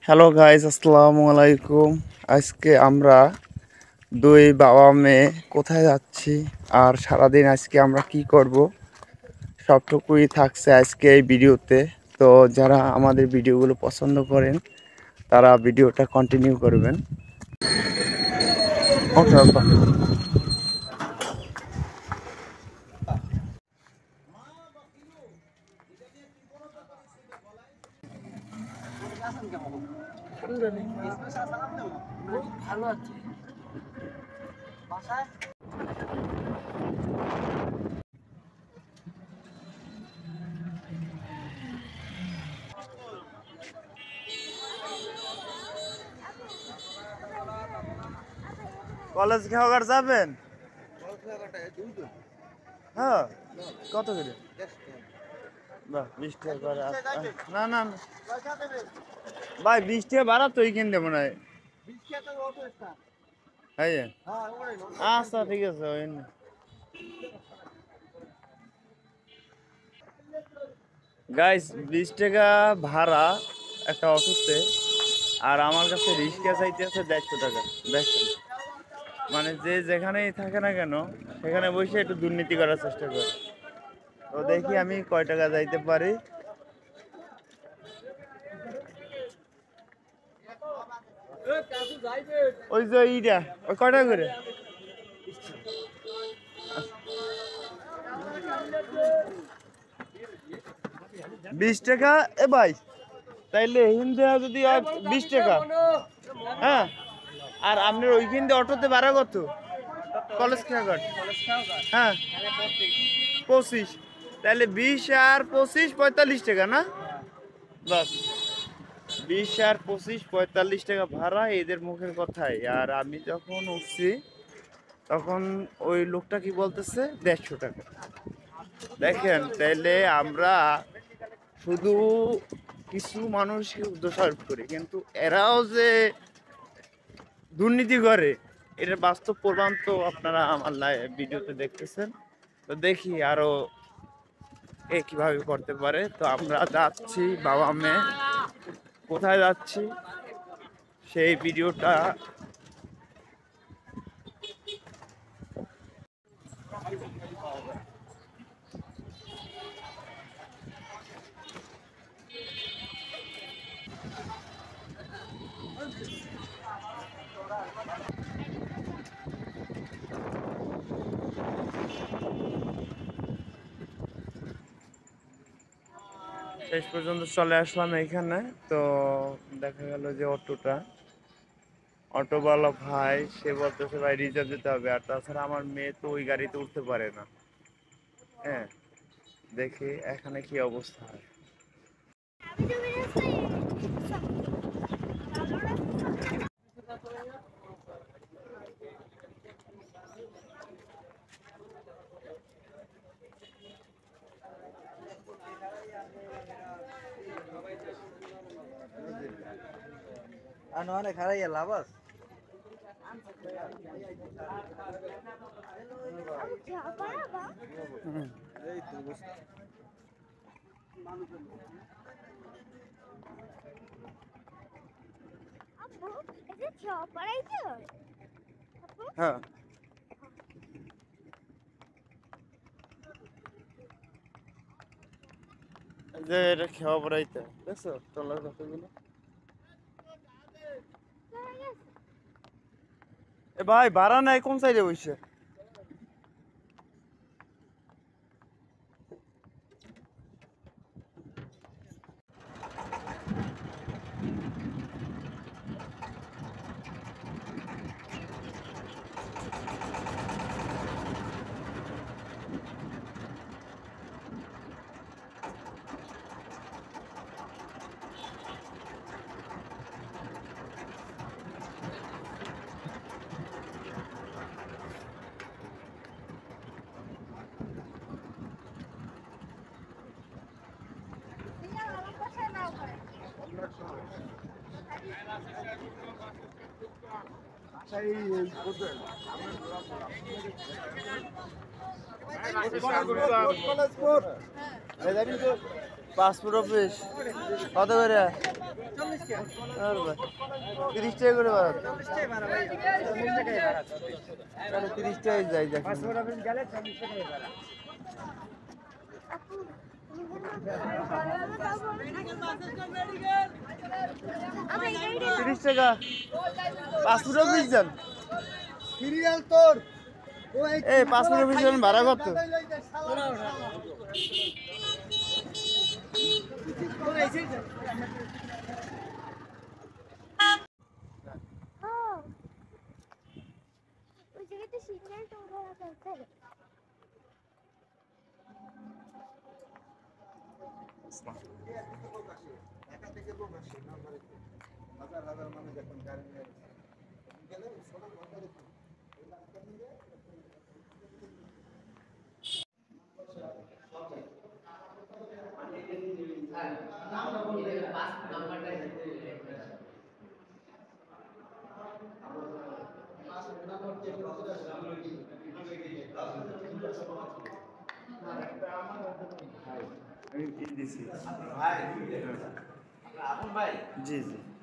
Hello guys, আসসালামু আলাইকুম। আজকে আমরা দুই বাবা মেয়ে কোথায় যাচ্ছি আর সারাদিন আজকে আমরা কি করব সবটুকুই থাকছে আজকে এই ভিডিওতে। তো যারা আমাদের ভিডিওগুলো পছন্দ করেন তারা ভিডিওটা কন্টিনিউ করবেন। ওকে ওকে। ভালো আছে বাসায়। কলেজ খাওয়ার যাবেন? হ্যাঁ, কত করে? বাহ, 20 টাকা করে। না না না ভাই, 20 টাকা ভাড়া তো এইখান দেবো না। আচ্ছা ঠিক আছে। গাইস, 20 টাকা ভাড়া একটা অটোতে, আর আমার কাছে রিক্সা চাইতে আছে 150 টাকা। দেখছেন, মানে যে যেখানেই থাকে না কেন সেখানে বসে একটু দুর্নীতি করার চেষ্টা করে। তো দেখি আমি কয় টাকা যাইতে পারি। ওই যে এইটা ওই কয় টাকা করে? 20 টাকা। এ ভাই, তাইলে হিন্দে যদি 20 টাকা, হ্যাঁ, আর আপনার ওইখান দিয়ে অটোতে ভাড়া কত? কলেজ খেয়াঘাট, হ্যাঁ 25। তাহলে 20 আর 25 45 টাকা না? বাস, 20 আর 25 45 টাকা ভাড়া এদের মুখের কথাই। আর আমি যখন উঠছি তখন ওই লোকটা কি বলতেছে 150 টাকা। দেখেন, তাইলে আমরা শুধু কিছু মানুষকে দোষারোপ করি, কিন্তু এরাও যে দুর্নীতি করে এটার বাস্তব প্রমাণ তো আপনারা আমার ভিডিওতে দেখতেছেন। তো দেখি আরো কিভাবে করতে পারে। তো আমরা যাচ্ছি বাবা মেয়ে, কোথায় যাচ্ছি সেই ভিডিওটা শেষ পর্যন্ত চলে আসলাম এখানে। তো দেখা গেল যে অটোওয়ালা ভাই সে বলতেছে ভাই রিজার্ভ দিতে হবে, আর তাছাড়া আমার মেয়ে তো ওই গাড়িতে উঠতে পারে না। হ্যাঁ, দেখি এখানে কি অবস্থা হয়। আনোয়ারে খারাইয়া লাভাস এই তো হ্যাঁ, যে এটা খেওয়া পড়াইতে দেখছো টলার কতগুলো। এ ভাই, ভাড়া নাই কোন সাইডে বসে? পাসপোর্ট অফিস কত করে? 30 টাকা করে ভাড়া। তাহলে 30 টাকায় যাই দেখ। পাসপোর্ট অফিস গেলে 40 টাকা ভাড়া। 30 টাকা পাসপোর্ট অফিস যান। সিরিয়াল তোর এই পাসপোর্ট অফিস যান ভাড়া কত? ওই জায়গাতে সিগন্যালটা ওরা দরকার। জি জি।